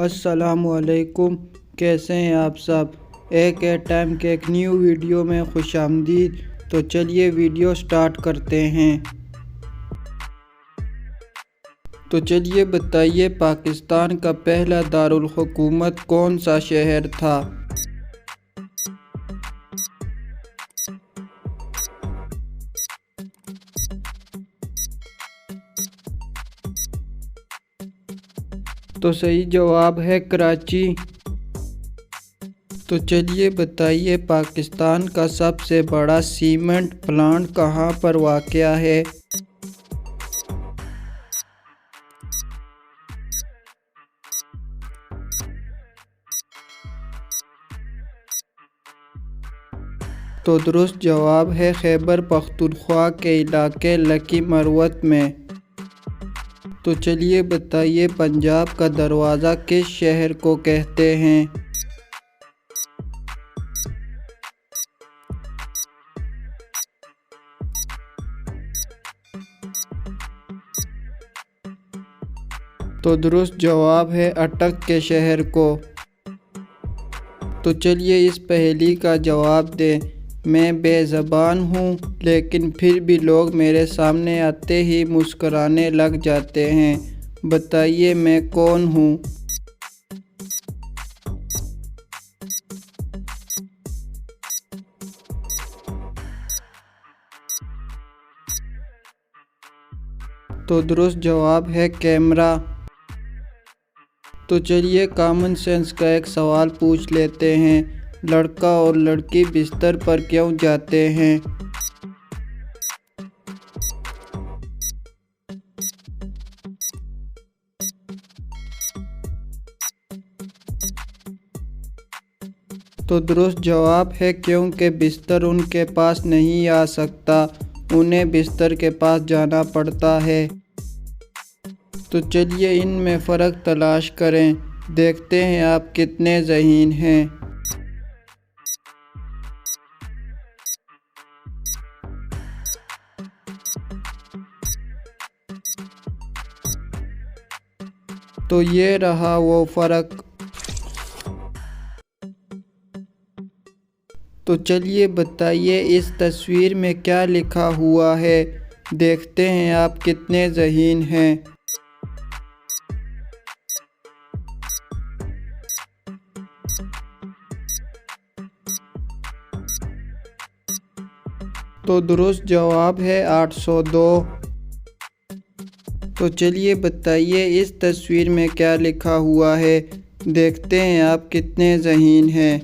अस्सलामुअलैकुम, कैसे हैं आप सब। एक टाइम के एक न्यू वीडियो में खुशामदीद। तो चलिए वीडियो स्टार्ट करते हैं। तो चलिए बताइए, पाकिस्तान का पहला दारुल हुकूमत कौन सा शहर था। तो सही जवाब है कराची। तो चलिए बताइए, पाकिस्तान का सबसे बड़ा सीमेंट प्लांट कहाँ पर वाक़या है। तो दुरुस्त जवाब है खैबर पख्तूनख्वा के इलाके लकी मरवत में। तो चलिए बताइए, पंजाब का दरवाज़ा किस शहर को कहते हैं। तो दुरुस्त जवाब है अटक के शहर को। तो चलिए इस पहेली का जवाब दें। मैं बेज़बान हूँ लेकिन फिर भी लोग मेरे सामने आते ही मुस्कुराने लग जाते हैं। बताइए मैं कौन हूँ। तो दुरुस्त जवाब है कैमरा। तो चलिए कॉमन सेंस का एक सवाल पूछ लेते हैं। लड़का और लड़की बिस्तर पर क्यों जाते हैं। तो दुरुस्त जवाब है क्योंकि बिस्तर उनके पास नहीं आ सकता, उन्हें बिस्तर के पास जाना पड़ता है। तो चलिए इनमें फ़र्क तलाश करें, देखते हैं आप कितने ज़हीन हैं। तो ये रहा वो फ़र्क। तो चलिए बताइए, इस तस्वीर में क्या लिखा हुआ है। देखते हैं आप कितने ज़हीन हैं। तो दुरुस्त जवाब है 802। तो चलिए बताइए, इस तस्वीर में क्या लिखा हुआ है। देखते हैं आप कितने ज़हीन हैं।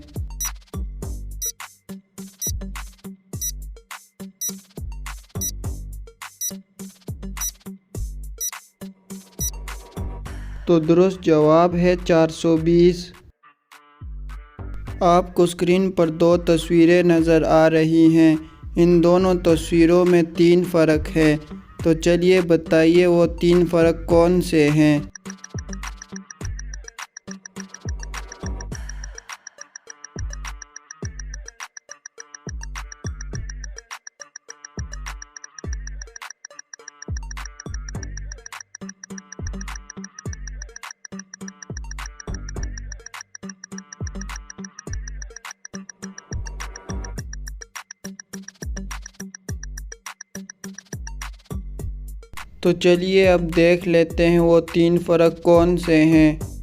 तो दुरुस्त जवाब है 420। आपको स्क्रीन पर दो तस्वीरें नज़र आ रही हैं। इन दोनों तस्वीरों में 3 फ़र्क है। तो चलिए बताइए वो 3 फ़र्क कौन से हैं। तो चलिए अब देख लेते हैं वो 3 फ़र्क कौन से हैं।